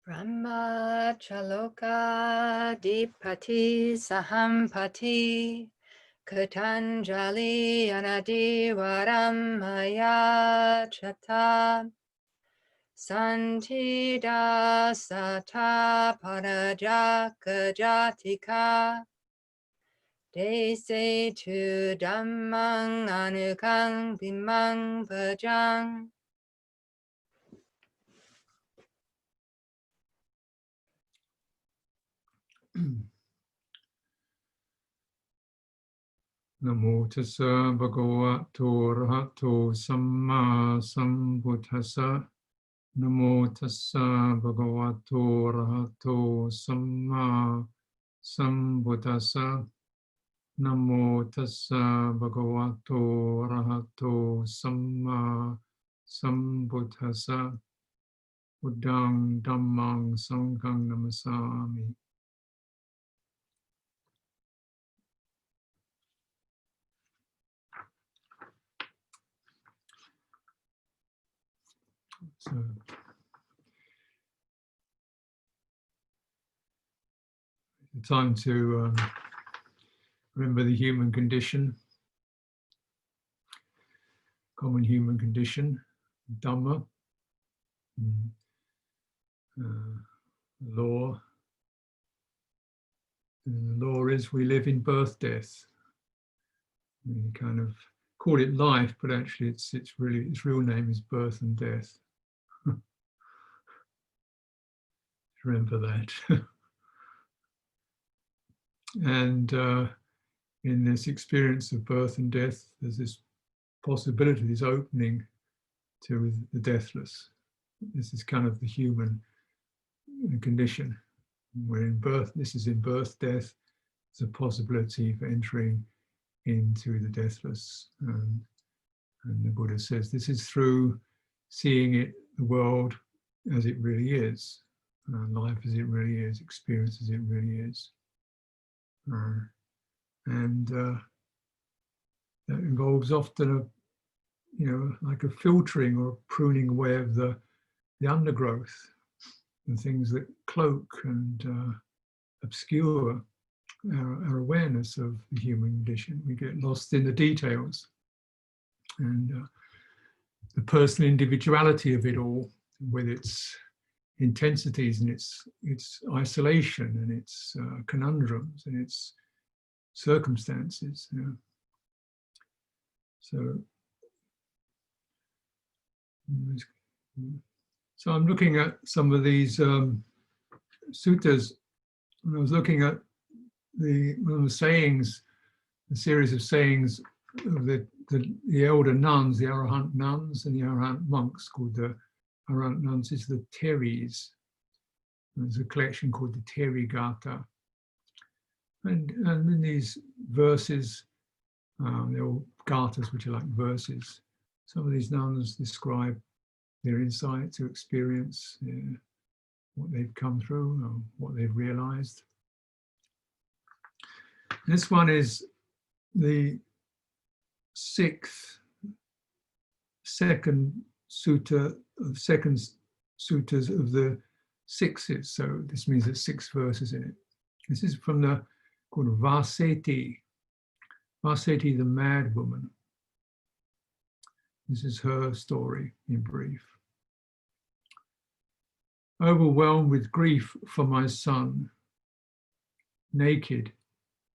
Brahma Chaloka Dipati Sahampati Katanjali Anadivaram Maya Chata Santida Sata Parajaka Jatika Dese tu Dhammang Anukang Bimang Bhajang. Namo tassa bhagavato arahato samma sambuddhassa. Namo tassa bhagavato arahato samma sambuddhassa. Namo tassa bhagavato arahato samma sambuddhassa. Buddhang dhammang sanghang namasami. So, time to remember the human condition, common human condition, Dhamma, law. And the law is we live in birth, death. We kind of call it life, but actually its real name is birth and death. Remember that. And in this experience of birth and death, there's this possibility, this opening to the deathless. This is kind of the human condition. We're in birth, this is in birth, death. There's a possibility for entering into the deathless. And the Buddha says this is through seeing it, the world as it really is, life as it really is, experience as it really is. And that involves often like a filtering or a pruning away of the undergrowth, the things that cloak and obscure our awareness of the human condition. We get lost in the details and the personal individuality of it all, with its intensities and its isolation and its conundrums and its circumstances. So I'm looking at some of these suttas, and I was looking at one of the sayings, the series of sayings of the elder nuns, the Arahant nuns and the Arahant monks, called the Arahant nuns, is the Teris. There's a collection called the Teri Gata. And in these verses, they're all gathas, which are like verses. Some of these nuns describe their insight to experience, what they've come through, or what they've realized. This one is the second suttas of the sixes. So this means there's 6 verses in it. This is from called Vaseti. Vaseti, the mad woman. This is her story in brief. Overwhelmed with grief for my son, naked,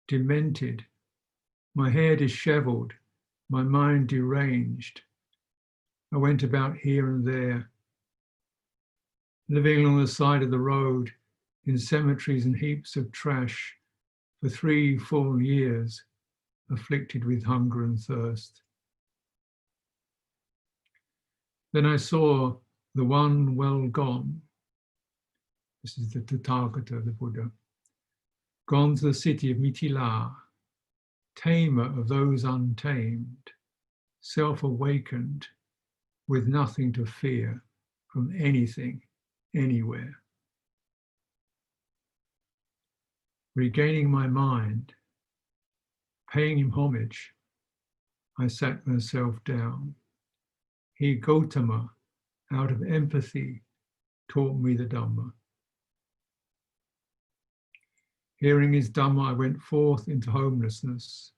demented, my hair disheveled, my mind deranged, I went about here and there, living along the side of the road, in cemeteries and heaps of trash, for 3 full years, afflicted with hunger and thirst. Then I saw the one well gone. This is the Tathagata, the Buddha, gone to the city of Mithila, tamer of those untamed, self-awakened, with nothing to fear from anything, anywhere. Regaining my mind, paying him homage, I sat myself down. He, Gautama, out of empathy, taught me the Dhamma. Hearing his Dhamma, I went forth into homelessness.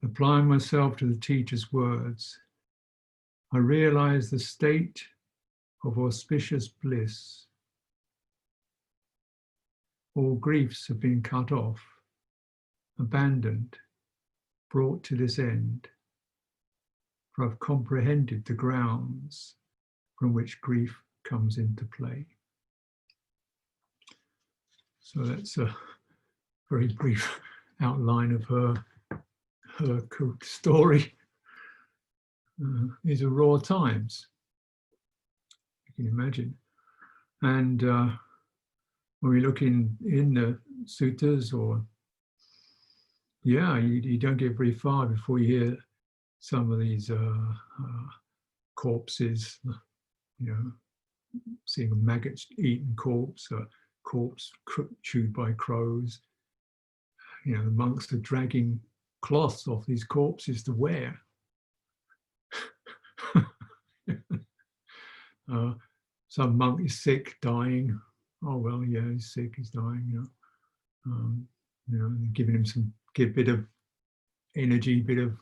Applying myself to the teacher's words, I realized the state of auspicious bliss. All griefs have been cut off, abandoned, brought to this end, for I've comprehended the grounds from which grief comes into play. So that's a very brief outline of her story. These are raw times, you can imagine. And when we look in the suttas, or you don't get very far before you hear some of these corpses, seeing a maggot-eaten corpse, a corpse chewed by crows. The monks are dragging cloths off these corpses to wear. Some monk is sick, dying. Oh well, yeah, he's sick, he's dying. Giving him give a bit of energy, bit of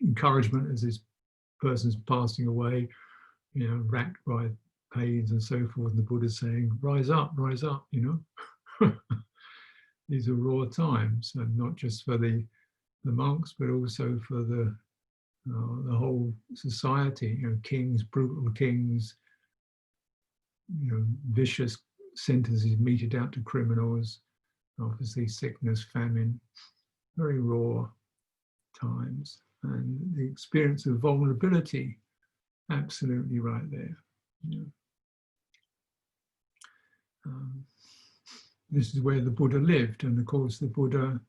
encouragement as this person's passing away. Racked by pains and so forth. And the Buddha's saying, "Rise up, rise up." These are raw times, and not just for the monks, but also for the whole society. Kings, brutal kings, vicious sentences meted out to criminals, obviously sickness, famine, very raw times. And the experience of vulnerability, absolutely right there. This is where the Buddha lived, and of course the Buddha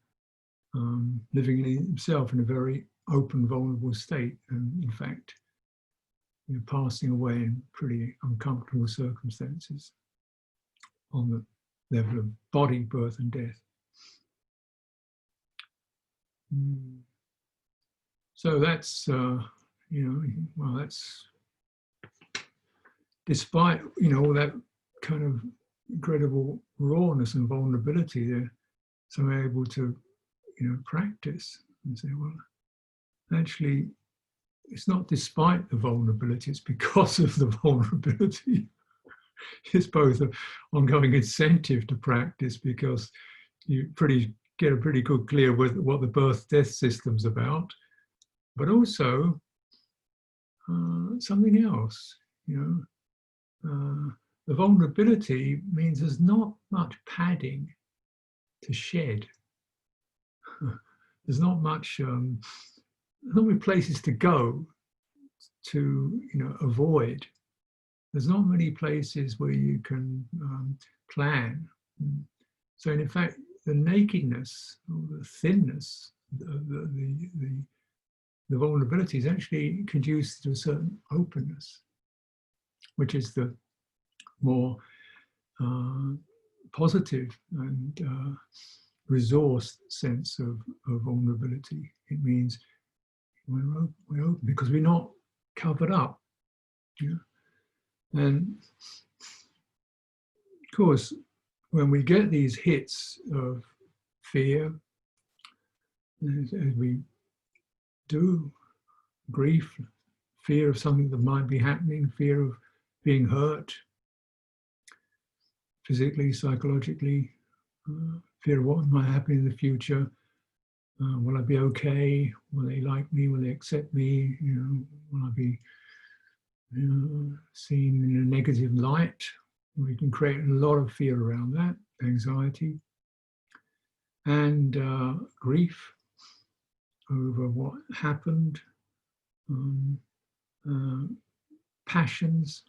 living in himself in a very open, vulnerable state, and in fact passing away in pretty uncomfortable circumstances on the level of body, birth and death. So that's that's despite all that kind of incredible rawness and vulnerability, they're so able to practice and say, well, actually it's not despite the vulnerability, it's because of the vulnerability. It's both an ongoing incentive to practice, because you get a pretty good clear with what the birth-death system's about, but also something else. The vulnerability means there's not much padding to shed. There's not much, not many places to go to, avoid. There's not many places where you can plan. So in fact, the nakedness, or the thinness, the vulnerability is actually conducive to a certain openness, which is the more positive and resourced sense of vulnerability. It means we're open because we're not covered up. And of course, when we get these hits of fear, as we do, grief, fear of something that might be happening, fear of being hurt, physically, psychologically, fear of what might happen in the future. Will I be okay? Will they like me? Will they accept me? Will I be seen in a negative light? We can create a lot of fear around that, anxiety, and grief over what happened, passions,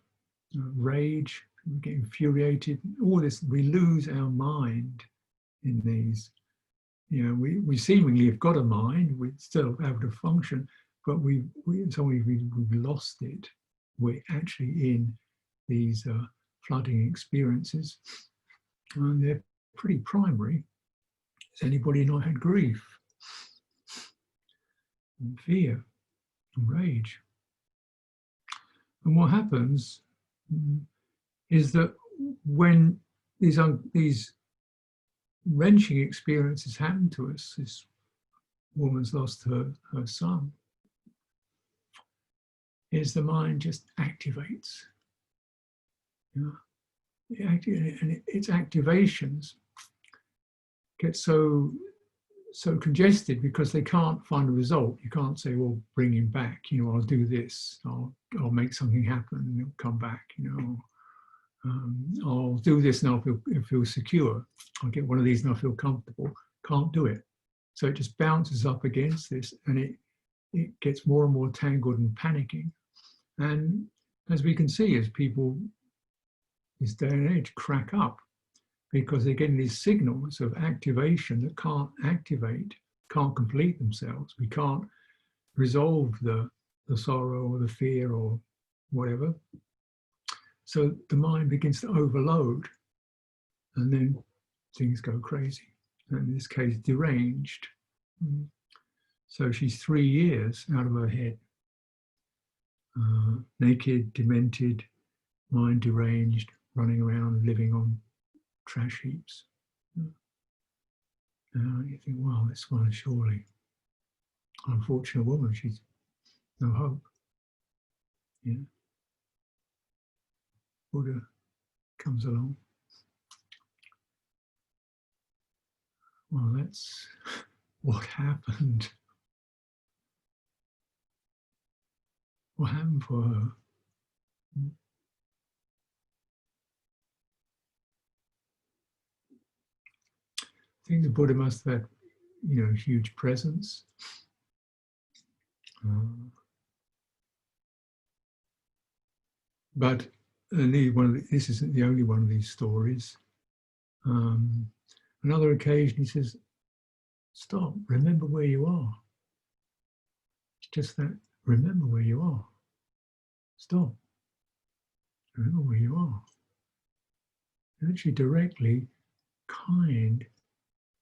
rage, we get infuriated, all this. We lose our mind in these. We seemingly have got a mind, we're still able to function, but we've lost it. We're actually in these flooding experiences, and they're pretty primary. Has anybody not had grief and fear and rage? And what happens is that when these wrenching experiences happen to us. This woman's lost her son. Is the mind just activates. You know, and its activations get so congested because they can't find a result. You can't say, well, bring him back, you know, I'll do this, I'll make something happen and he'll come back, you know. I'll do this and I'll feel secure. I'll get one of these and I'll feel comfortable. Can't do it. So it just bounces up against this and it gets more and more tangled and panicking. And as we can see, as people this day and age crack up, because they're getting these signals of activation that can't activate, can't complete themselves. We can't resolve the sorrow or the fear or whatever. So the mind begins to overload and then things go crazy. And in this case, deranged. So she's 3 years out of her head. Naked, demented, mind deranged, running around, living on trash heaps. You think, well, this one is surely an unfortunate woman. She's no hope. Yeah. Buddha comes along. Well, that's what happened. What happened for her? I think the Buddha must have had, you know, huge presence. But this isn't the only one of these stories. Another occasion he says, stop, remember where you are. It's just that, remember where you are. Stop, remember where you are. Actually directly, kind,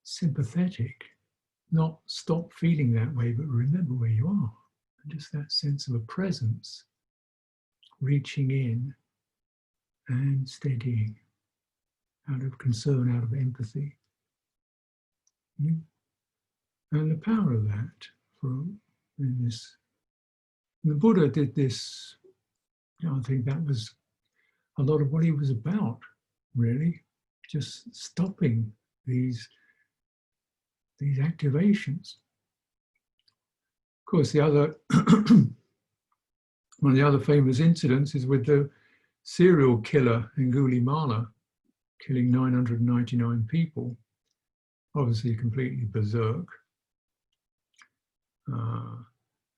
sympathetic, not stop feeling that way, but remember where you are. And just that sense of a presence, reaching in and steadying, out of concern, out of empathy. And the power of that, the Buddha did this, you know, I think that was a lot of what he was about, really, just stopping these activations. Of course, the other one of the other famous incidents is with the serial killer Angulimala, killing 999 people, obviously completely berserk,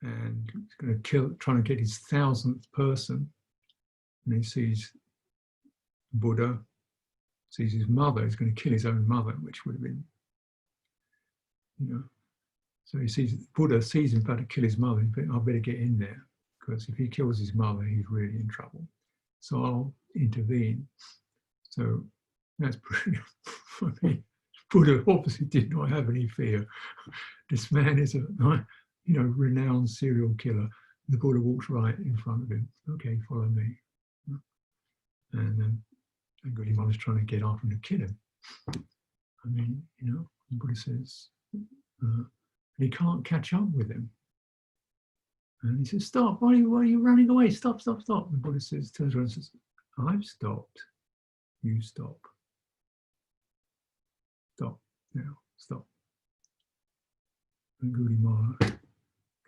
and he's going to trying to get his 1000th person, and he sees Buddha, sees his mother. He's going to kill his own mother, which would have been, you know. So he sees Buddha sees him about to kill his mother. I better get in there, because if he kills his mother, he's really in trouble. So I'll intervene. So that's pretty funny. Buddha obviously did not have any fear. This man is a, you know, renowned serial killer. The Buddha walks right in front of him. Okay, follow me. And Angulimala is trying to get after him to kill him. I mean, you know, the Buddha says, he can't catch up with him. And he says, stop, why are you running away? Stop, stop, stop. The Buddha says, turns around and says, I've stopped, you stop. Stop, now, stop. Angulimala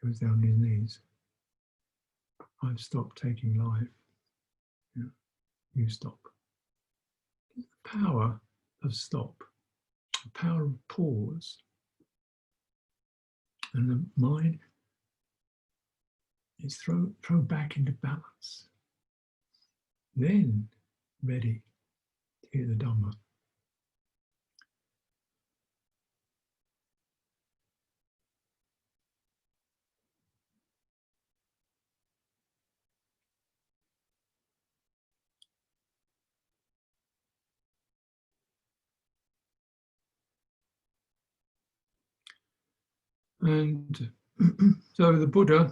goes down on his knees. I've stopped taking life. Yeah. You stop. The power of stop, the power of pause. And the mind is thrown back into balance. Then ready to hear the Dhamma. And so the Buddha,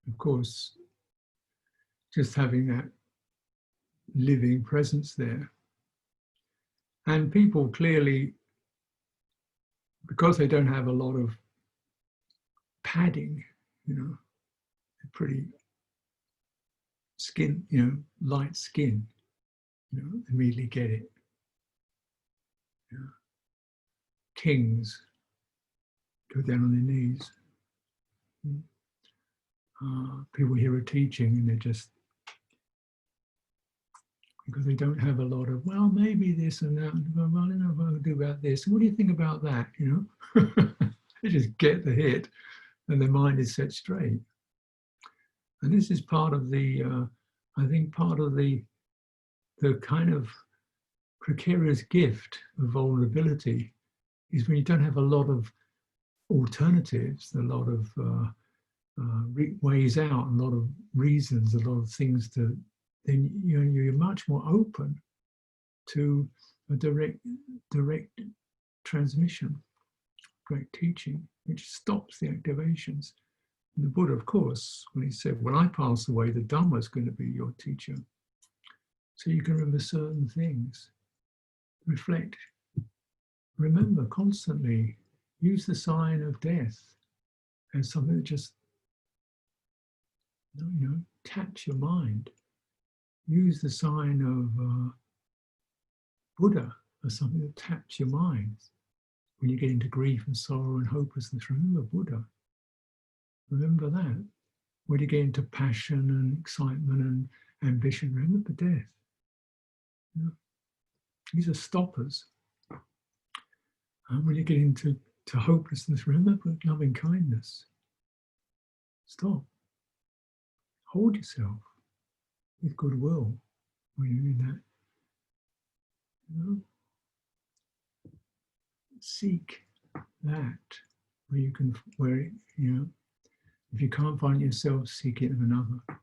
of course, just having that living presence there. And people clearly because they don't have a lot of padding, you know, pretty skin, you know, light skin, you know, immediately get it. You know. Kings go down on their knees. People hear a teaching and they're just, because they don't have a lot of, well, maybe this and that, well, I don't know what I'll do about this. What do you think about that, you know? They just get the hit and their mind is set straight. And this is part of the, I think part of the kind of precarious gift of vulnerability is when you don't have a lot of alternatives, a lot of ways out, a lot of reasons, a lot of things to, then you know, you're much more open to a direct transmission, direct teaching, which stops the activations. And the Buddha, of course, when he said, when I pass away, the Dhamma is going to be your teacher. So you can remember certain things, reflect, remember constantly, use the sign of death as something that just, you know, taps your mind. Use the sign of Buddha as something that taps your mind. When you get into grief and sorrow and hopelessness, remember Buddha. Remember that. When you get into passion and excitement and ambition, remember death. You know, these are stoppers. And when you get into hopelessness, remember loving kindness. Stop. Hold yourself with goodwill when you're in that. You know? Seek that where you can, where, you know, if you can't find yourself, seek it in another.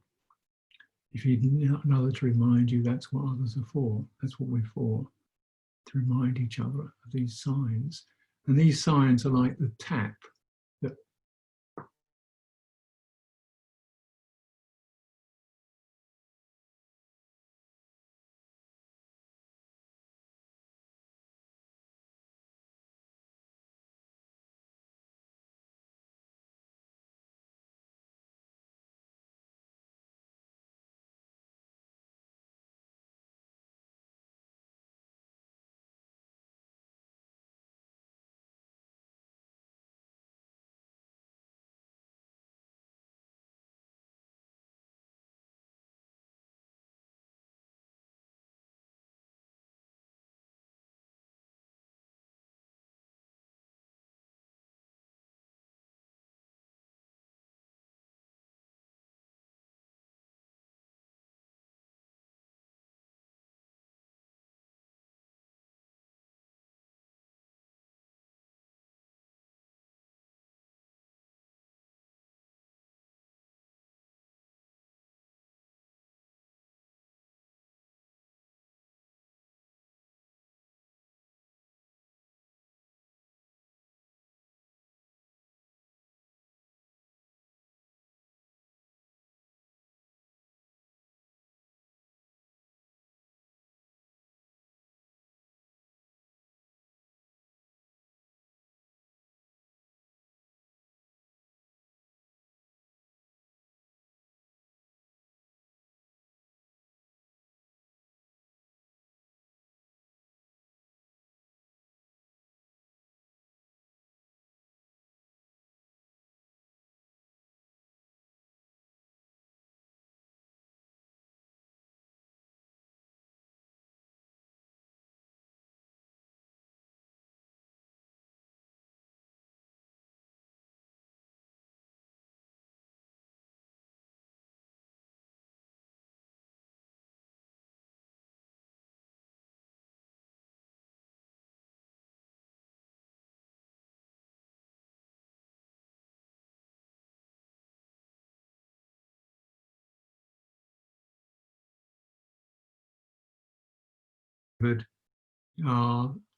If you need another to remind you, that's what others are for. That's what we're for, to remind each other of these signs. And these signs are like the tap that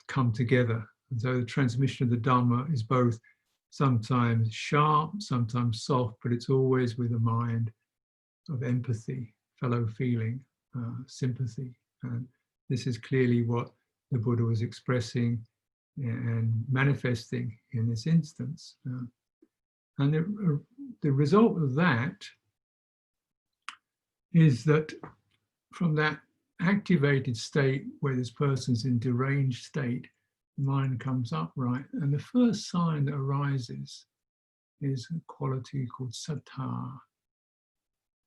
come together. And so the transmission of the Dhamma is both sometimes sharp, sometimes soft, but it's always with a mind of empathy, fellow feeling, sympathy. And this is clearly what the Buddha was expressing and manifesting in this instance. And the result of that is that from that activated state where this person's in deranged state, the mind comes upright. And the first sign that arises is a quality called sattha,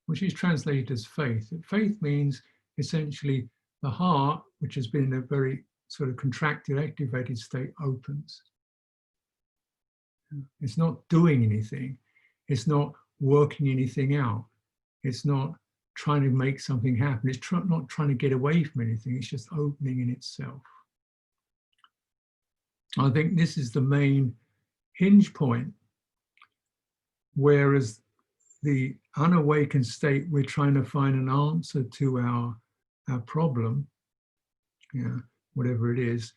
which is translated as faith. Faith means essentially the heart, which has been in a very sort of contracted, activated state, opens. It's not doing anything. It's not working anything out. It's not trying to make something happen. It's not trying to get away from anything. It's just opening in itself. I think this is the main hinge point, whereas the unawakened state, we're trying to find an answer to our problem, whatever it is.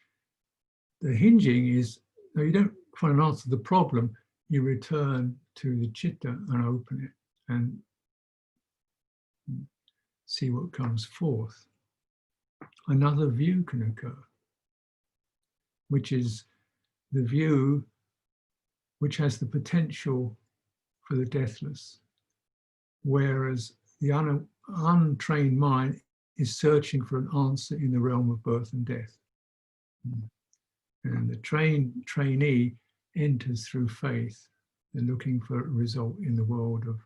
The hinging is, no, you don't find an answer to the problem, you return to the citta and open it and see what comes forth. Another view can occur, which is the view which has the potential for the deathless, whereas the untrained mind is searching for an answer in the realm of birth and death. And the trainee enters through faith and looking for a result in the world of,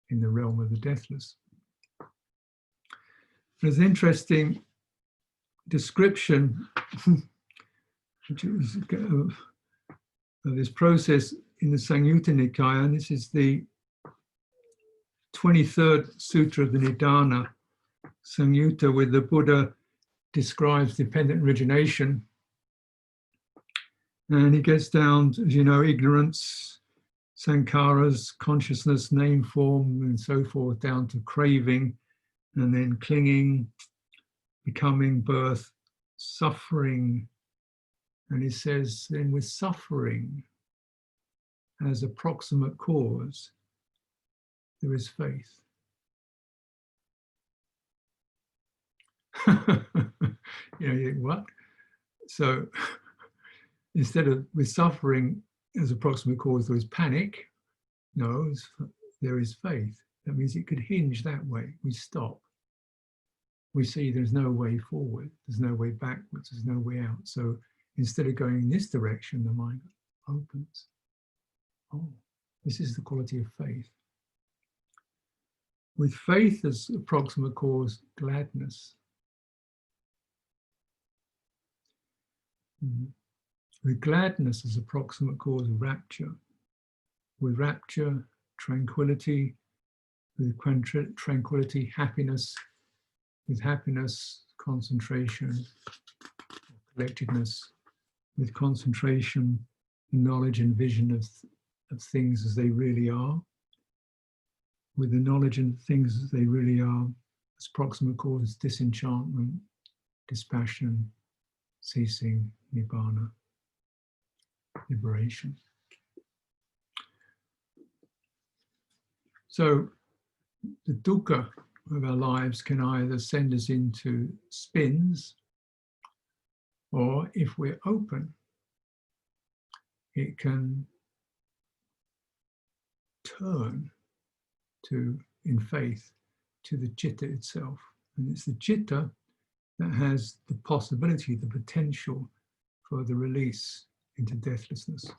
in the realm of the deathless. There's an interesting description which is, of this process in the Samyutta Nikaya, and this is the 23rd Sutra of the Nidana Samyutta, where the Buddha describes dependent origination. And he gets down to, as you know, ignorance, sankharas, consciousness, name, form, and so forth, down to craving, and then clinging, becoming, birth, suffering. And he says, then with suffering as a proximate cause, there is faith. You think, what? So instead of with suffering as a proximate cause, there is panic. No, there is faith. That means it could hinge that way. We stop. We see there's no way forward. There's no way backwards. There's no way out. So instead of going in this direction, the mind opens. Oh, this is the quality of faith. With faith as a proximate cause, gladness. With gladness as a proximate cause, rapture. With rapture, tranquility. With tranquility, happiness. With happiness, concentration, collectedness. With concentration, knowledge and vision of things as they really are. With the knowledge and things as they really are, as proximate cause, disenchantment, dispassion, ceasing, nibbana, liberation. So the dukkha of our lives can either send us into spins, or if we're open, it can turn to, in faith, to the citta itself. And it's the citta that has the possibility, the potential for the release into deathlessness.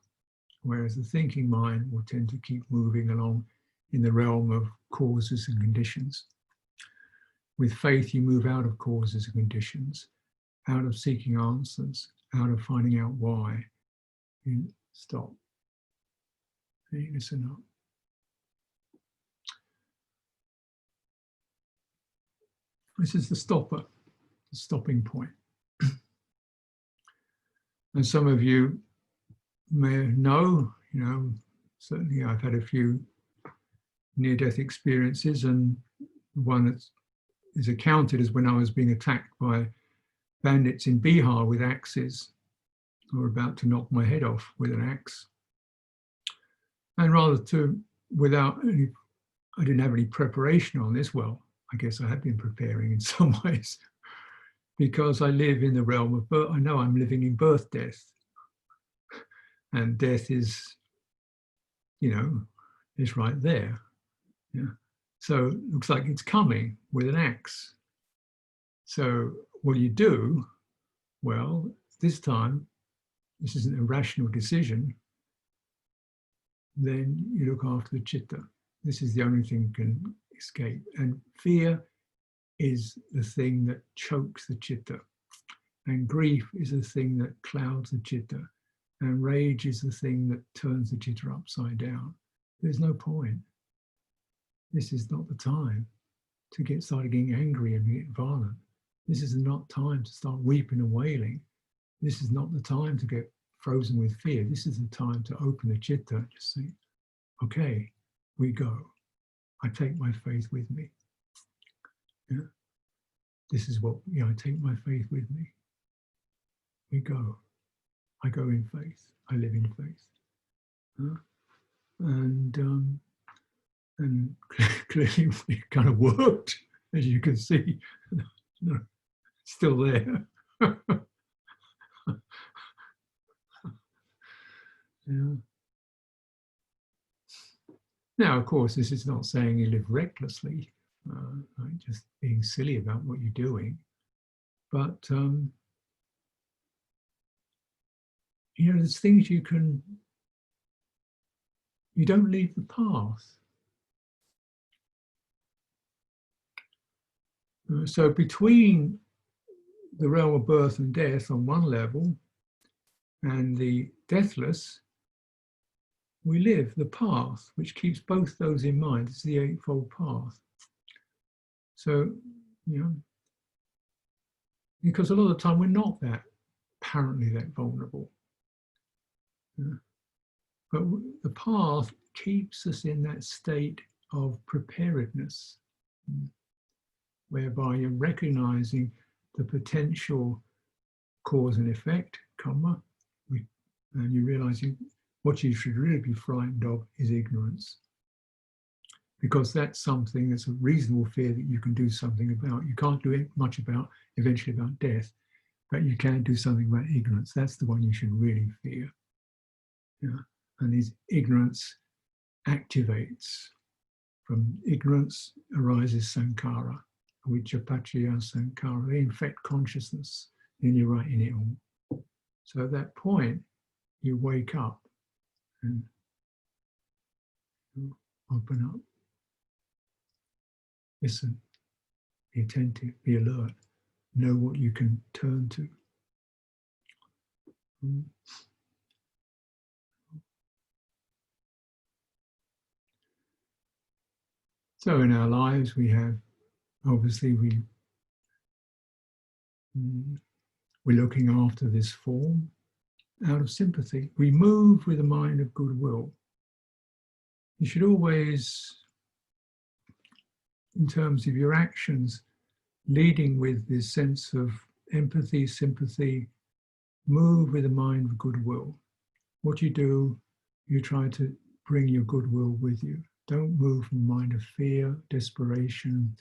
Whereas the thinking mind will tend to keep moving along in the realm of causes and conditions. With faith, you move out of causes and conditions, out of seeking answers, out of finding out why. You stop. You listen up. This is the stopper, the stopping point. And some of you may know, certainly I've had a few near-death experiences, and one that is accounted as when I was being attacked by bandits in Bihar with axes, who were about to knock my head off with an axe. And I didn't have any preparation on this. Well, I guess I have been preparing in some ways, because I live in the realm of birth. I know I'm living in birth, death. and death is, is right there. Yeah. So it looks like it's coming with an axe. So what do you do? Well, this time, this is an irrational decision. Then you look after the chitta. This is the only thing that can escape. And fear is the thing that chokes the chitta. And grief is the thing that clouds the chitta. And rage is the thing that turns the chitta upside down. There's no point. This is not the time to start getting angry and get violent. This is not time to start weeping and wailing. This is not the time to get frozen with fear. This is the time to open the chitta and just say, okay, we go. I take my faith with me. Yeah? This is what, I take my faith with me. We go. I go in faith. I live in faith. And clearly it kind of worked, as you can see. Still there. Yeah. Now, of course, this is not saying you live recklessly, like just being silly about what you're doing, but there's things you don't leave the path. So between the realm of birth and death on one level and the deathless, we live the path, which keeps both those in mind. It's the Eightfold Path. So, because a lot of the time we're not apparently that vulnerable. But the path keeps us in that state of preparedness, whereby you're recognizing the potential cause and effect, karma, and you're realizing what you should really be frightened of is ignorance. Because that's something that's a reasonable fear that you can do something about. You can't do much eventually about death, but you can do something about ignorance. That's the one you should really fear. Yeah. And this ignorance activates. From ignorance arises sankhara, vichapachaya sankhara. They infect consciousness, then you're right in it all. So at that point, you wake up and open up. Listen, be attentive, be alert, know what you can turn to. So in our lives, we have, obviously, we're looking after this form out of sympathy. We move with a mind of goodwill. You should always, in terms of your actions, leading with this sense of empathy, sympathy, move with a mind of goodwill. What you do, you try to bring your goodwill with you. Don't move from a mind of fear, desperation,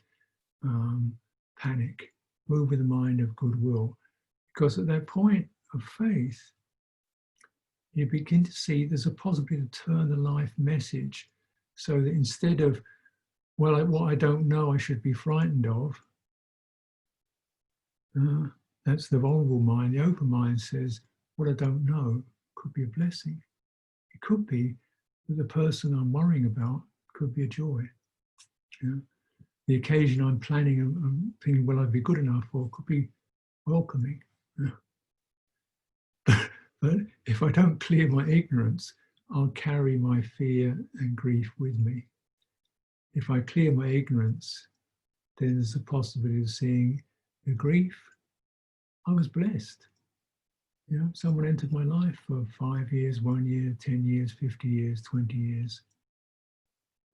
panic. Move with a mind of goodwill. Because at that point of faith, you begin to see there's a possibility to turn the life message so that instead of, well, what I don't know I should be frightened of, that's the vulnerable mind. The open mind says, what I don't know could be a blessing. It could be that the person I'm worrying about could be a joy. The occasion I'm planning and thinking, well, I'd be good enough for could be welcoming. But if I don't clear my ignorance, I'll carry my fear and grief with me. If I clear my ignorance, then there's a possibility of seeing the grief. I was blessed. Someone entered my life for 5 years, 1 year, 10 years, 50 years, 20 years.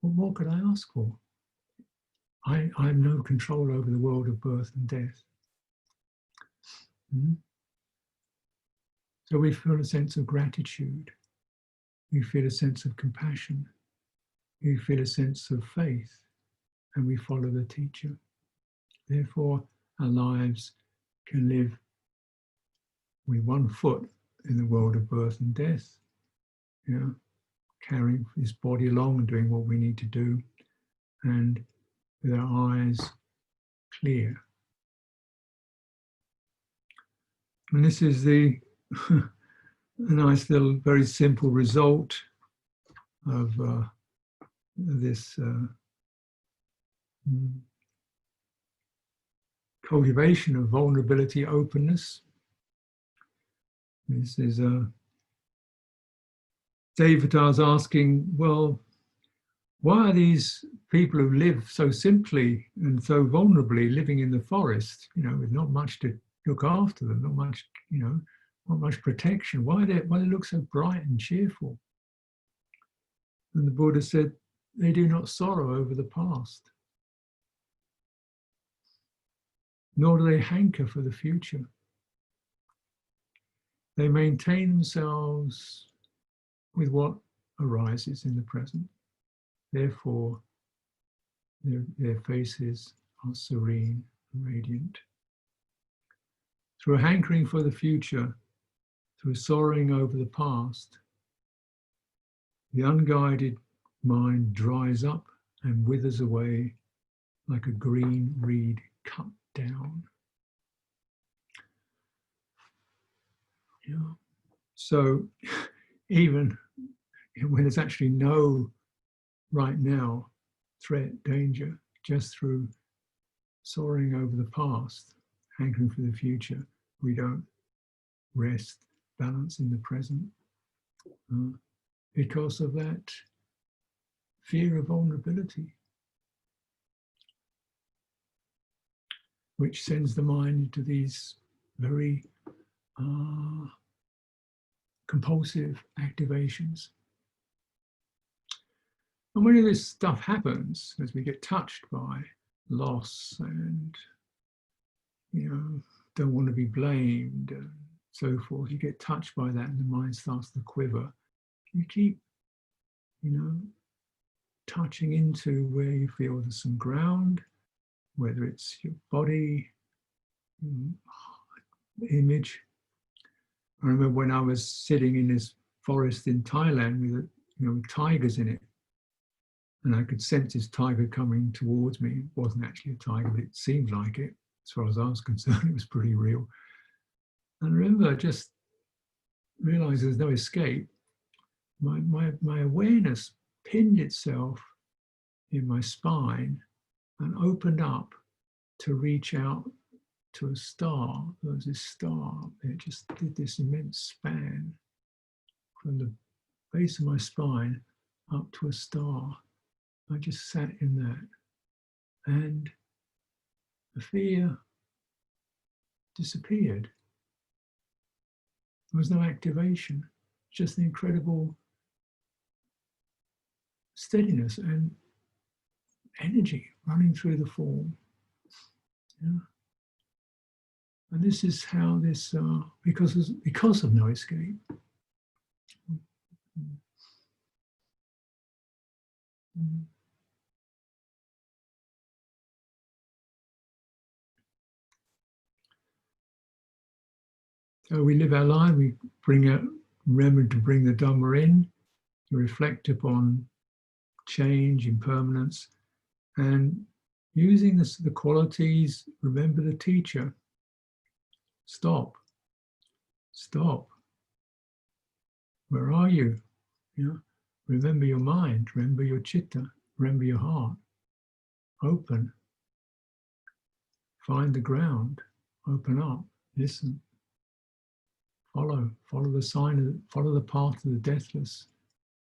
What more could I ask for? I have no control over the world of birth and death. So we feel a sense of gratitude. We feel a sense of compassion. We feel a sense of faith, and we follow the teacher. Therefore, our lives can live with one foot in the world of birth and death, you know, carrying this body along and doing what we need to do, and with our eyes clear. And this is the a nice little, very simple result of this cultivation of vulnerability, openness. This is Devada's asking, well, why are these people who live so simply and so vulnerably living in the forest, you know, with not much to look after them, not much, you know, not much protection? Why they look so bright and cheerful? And the Buddha said, they do not sorrow over the past, nor do they hanker for the future. They maintain themselves with what arises in the present. Therefore, their faces are serene and radiant. Through a hankering for the future, through sorrowing over the past, the unguided mind dries up and withers away like a green reed cut down. Yeah. So even when there's actually no right now threat, danger, just through soaring over the past, hankering for the future, we don't rest, balance in the present, because of that fear of vulnerability, which sends the mind into these very compulsive activations. And when this stuff happens, as we get touched by loss and, you know, don't want to be blamed and so forth, you get touched by that and the mind starts to quiver. You keep, you know, touching into where you feel there's some ground, whether it's your body, image. I remember when I was sitting in this forest in Thailand with, you know, tigers in it, and I could sense this tiger coming towards me. It wasn't actually a tiger, but it seemed like it. As far as I was concerned, it was pretty real. And I remember just realizing there's no escape. My awareness pinned itself in my spine and opened up to reach out to a star. There was this star. It just did this immense span from the base of my spine up to a star. I just sat in that, and the fear disappeared. There was no activation, just the incredible steadiness and energy running through the form. Yeah. And this is how this, because of no escape. So we live our life, we remember to bring the Dhamma in, to reflect upon change, impermanence, and using the qualities, remember the teacher. Stop. Stop. Where are you? You know, remember your mind, remember your chitta, remember your heart. Open. Find the ground. Open up. Listen. Follow the sign, follow the path of the deathless.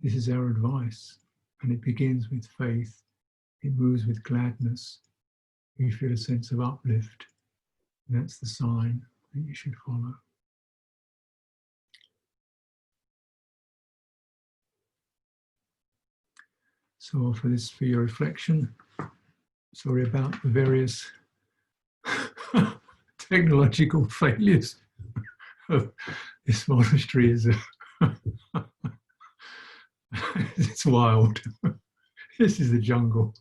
This is our advice. And it begins with faith. It moves with gladness. You feel a sense of uplift. And that's the sign that you should follow. So for your reflection, sorry about the various technological failures of this monastery. It's wild. This is the jungle.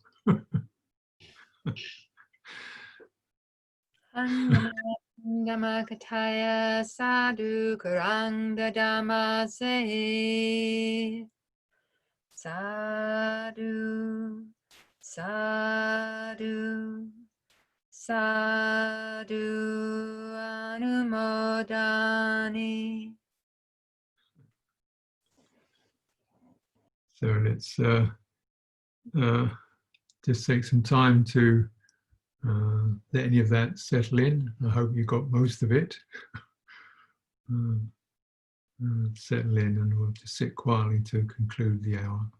Dhammakataya sadhu karanga dhammase. Sadhu, sadhu, sadhu anumodani. So let's just take some time to let any of that settle in. I hope you got most of it. Settle in, and we'll just sit quietly to conclude the hour.